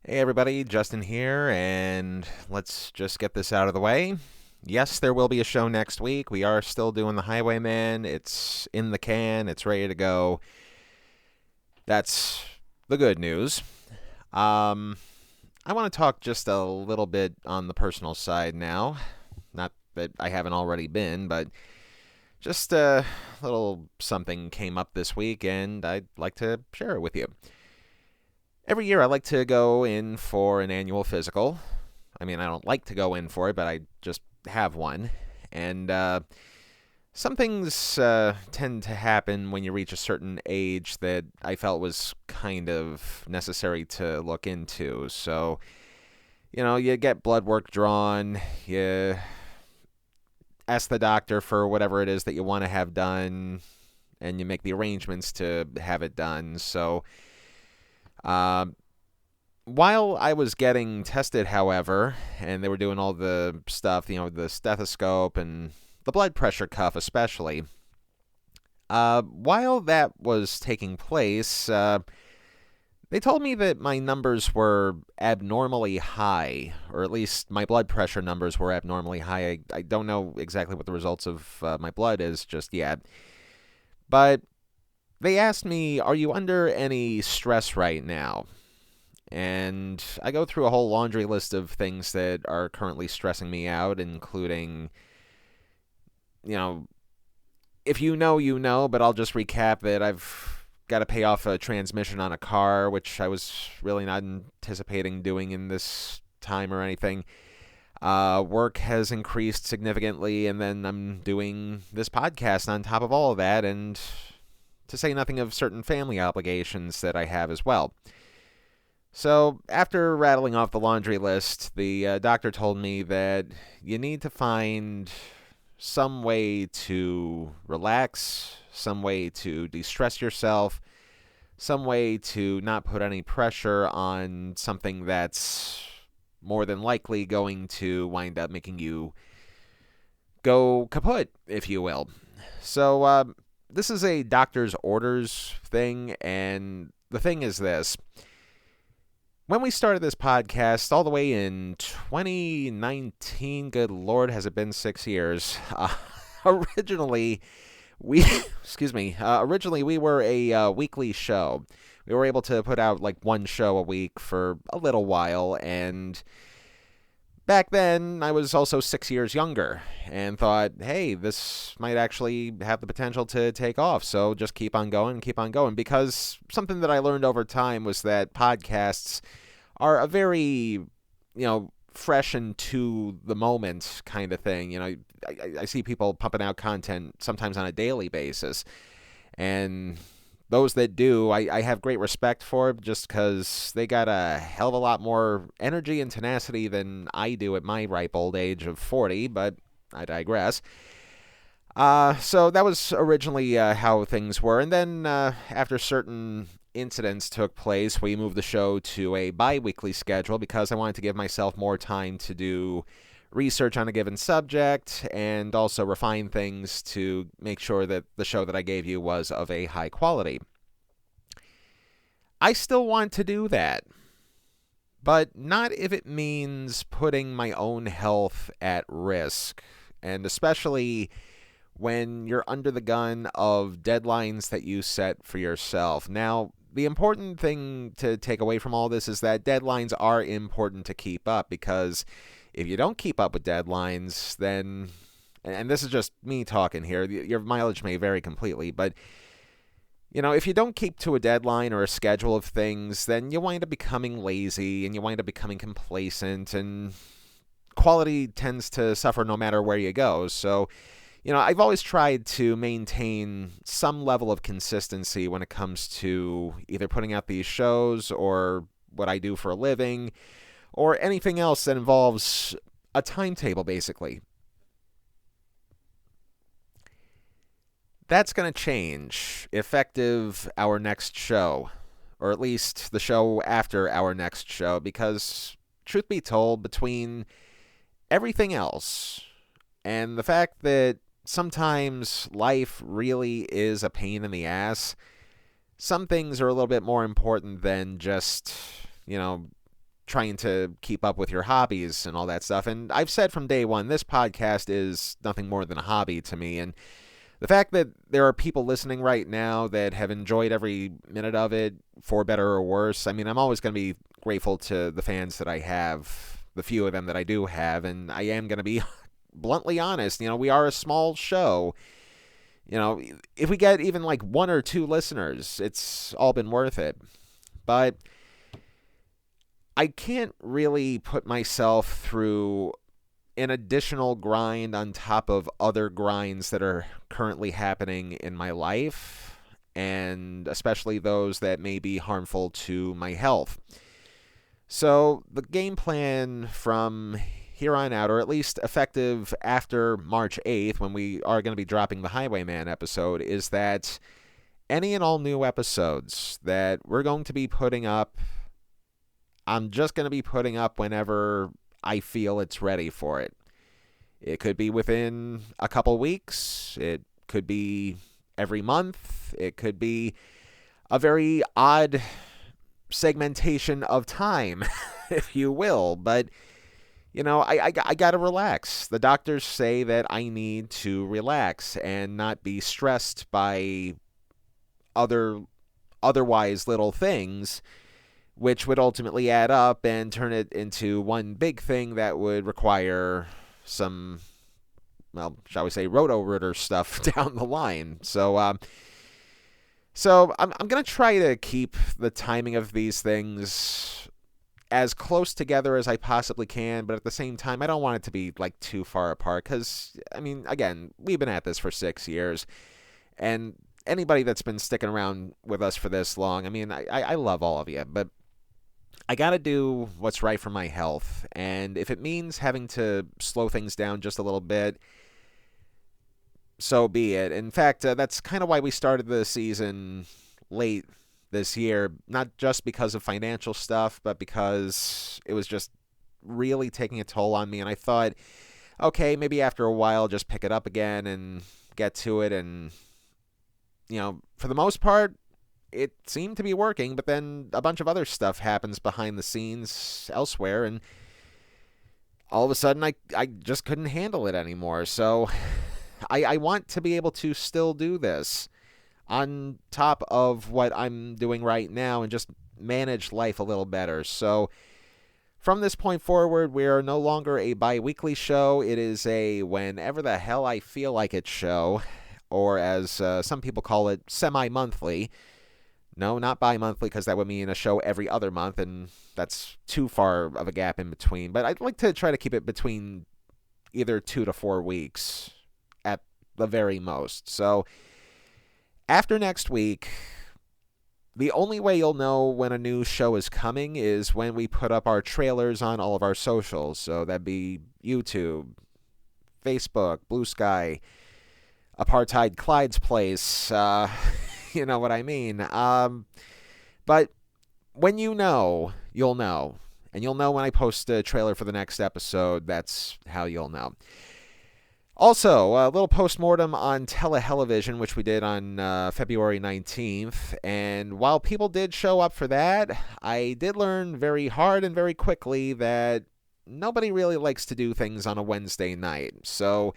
Hey everybody, Justin here, and let's just get this out of the way. Yes, there will be a show next week. We are still doing the Highwayman. It's in the can, it's ready to go. That's the good news. Um, I want to talk just a little bit on the personal side now. Not that I haven't already been, but just a little something came up this week, and I'd like to share it with you. Every year I like to go in for an annual physical. I mean, I don't like to go in for it, but I just have one. And some things tend to happen when you reach a certain age that I felt was kind of necessary to look into. So, you get blood work drawn, you ask the doctor for whatever it is that you want to have done, and you make the arrangements to have it done. So, uh, while I was getting tested, however, and they were doing all the stuff, the stethoscope and the blood pressure cuff especially, while that was taking place, they told me that my numbers were abnormally high, or at least my blood pressure numbers were abnormally high. I don't know exactly what the results of my blood is just yet, but they asked me, are you under any stress right now? And I go through a whole laundry list of things that are currently stressing me out, including, you know, if you know, you know, but I'll just recap that I've got to pay off a transmission on a car, which I was really not anticipating doing in this time or anything. Work has increased significantly, and then I'm doing this podcast on top of all of that, and to say nothing of certain family obligations that I have as well. So, after rattling off the laundry list, the doctor told me that you need to find some way to relax, some way to de-stress yourself, some way to not put any pressure on something that's more than likely going to wind up making you go kaput, if you will. So, this is a doctor's orders thing, and the thing is this. When we started this podcast all the way in 2019, good Lord, has it been 6 years? Originally, we originally we were a weekly show. We were able to put out like one show a week for a little while, and back then I was also 6 years younger and thought, hey, this might actually have the potential to take off. So just keep on going, because something that I learned over time was that podcasts are a very, fresh and to the moment kind of thing. I see people pumping out content sometimes on a daily basis. And those that do, I have great respect for just because they got a hell of a lot more energy and tenacity than I do at my ripe old age of 40, but I digress. So that was originally how things were. And then after certain incidents took place, we moved the show to a bi-weekly schedule because I wanted to give myself more time to do research on a given subject and also refine things to make sure that the show that I gave you was of a high quality. I still want to do that, but not if it means putting my own health at risk, and especially when you're under the gun of deadlines that you set for yourself. Now, the important thing to take away from all this is that deadlines are important to keep up, because if you don't keep up with deadlines, then, and this is just me talking here, your mileage may vary completely, but if you don't keep to a deadline or a schedule of things, then you wind up becoming lazy and you wind up becoming complacent, and quality tends to suffer no matter where you go. So, I've always tried to maintain some level of consistency when it comes to either putting out these shows or what I do for a living or anything else that involves a timetable, basically. That's going to change effective our next show, or at least the show after our next show, because, truth be told, between everything else and the fact that sometimes life really is a pain in the ass, some things are a little bit more important than just, trying to keep up with your hobbies and all that stuff. And I've said from day one, this podcast is nothing more than a hobby to me. And the fact that there are people listening right now that have enjoyed every minute of it, for better or worse, I mean, I'm always going to be grateful to the fans that I have, the few of them that I do have, and I am going to be bluntly honest. We are a small show. If we get even like 1 or 2 listeners, it's all been worth it. But I can't really put myself through an additional grind on top of other grinds that are currently happening in my life, and especially those that may be harmful to my health. So the game plan from here on out, or at least effective after March 8th, when we are going to be dropping the Highwayman episode, is that any and all new episodes that we're going to be putting up, I'm just going to be putting up whenever I feel it's ready for it. It could be within a couple weeks. It could be every month. It could be a very odd segmentation of time, if you will. But, I got to relax. The doctors say that I need to relax and not be stressed by otherwise little things, which would ultimately add up and turn it into one big thing that would require some, well, shall we say, roto-rooter stuff down the line. So I'm going to try to keep the timing of these things as close together as I possibly can, but at the same time, I don't want it to be like too far apart because, I mean, again, we've been at this for 6 years, and anybody that's been sticking around with us for this long, I mean, I love all of you, but I got to do what's right for my health, and if it means having to slow things down just a little bit, so be it. In fact, that's kind of why we started the season late this year, not just because of financial stuff, but because it was just really taking a toll on me, and I thought, okay, maybe after a while, just pick it up again and get to it, and, for the most part, it seemed to be working, but then a bunch of other stuff happens behind the scenes elsewhere, and all of a sudden I just couldn't handle it anymore. So I want to be able to still do this on top of what I'm doing right now and just manage life a little better. So from this point forward, we are no longer a bi-weekly show. It is a whenever the hell I feel like it show, or as some people call it, semi-monthly. No, not bi-monthly, because that would mean a show every other month, and that's too far of a gap in between. But I'd like to try to keep it between either 2 to 4 weeks at the very most. So after next week, the only way you'll know when a new show is coming is when we put up our trailers on all of our socials. So that'd be YouTube, Facebook, Blue Sky, Apartheid Clyde's Place, you know what I mean. But when you'll know. And you'll know when I post a trailer for the next episode. That's how you'll know. Also, a little postmortem on Telehell, which we did on February 19th. And while people did show up for that, I did learn very hard and very quickly that nobody really likes to do things on a Wednesday night. So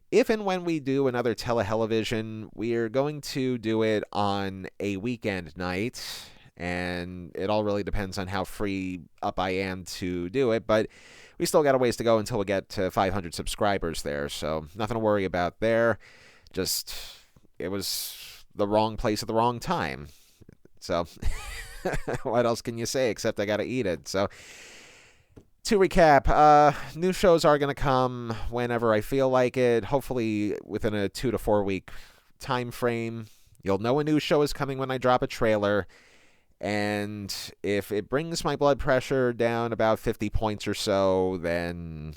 if and when we do another Telehell, we're going to do it on a weekend night, and it all really depends on how free up I am to do it, but we still got a ways to go until we get to 500 subscribers there, so nothing to worry about there. Just, it was the wrong place at the wrong time. So, what else can you say except I got to eat it, so to recap, new shows are going to come whenever I feel like it, hopefully within a 2 to 4 week time frame. You'll know a new show is coming when I drop a trailer, and if it brings my blood pressure down about 50 points or so, then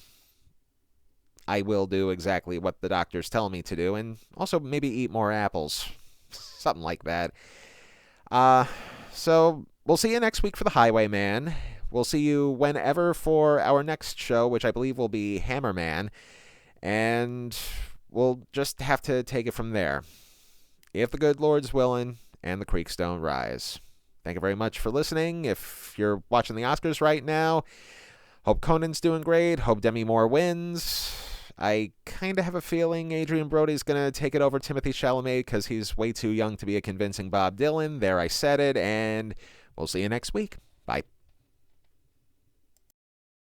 I will do exactly what the doctors tell me to do, and also maybe eat more apples, something like that. So we'll see you next week for the Highwayman. We'll see you whenever for our next show, which I believe will be Hammerman, and we'll just have to take it from there. If the good Lord's willing and the creeks don't rise. Thank you very much for listening. If you're watching the Oscars right now, hope Conan's doing great. Hope Demi Moore wins. I kind of have a feeling Adrian Brody's going to take it over Timothée Chalamet because he's way too young to be a convincing Bob Dylan. There, I said it, and we'll see you next week.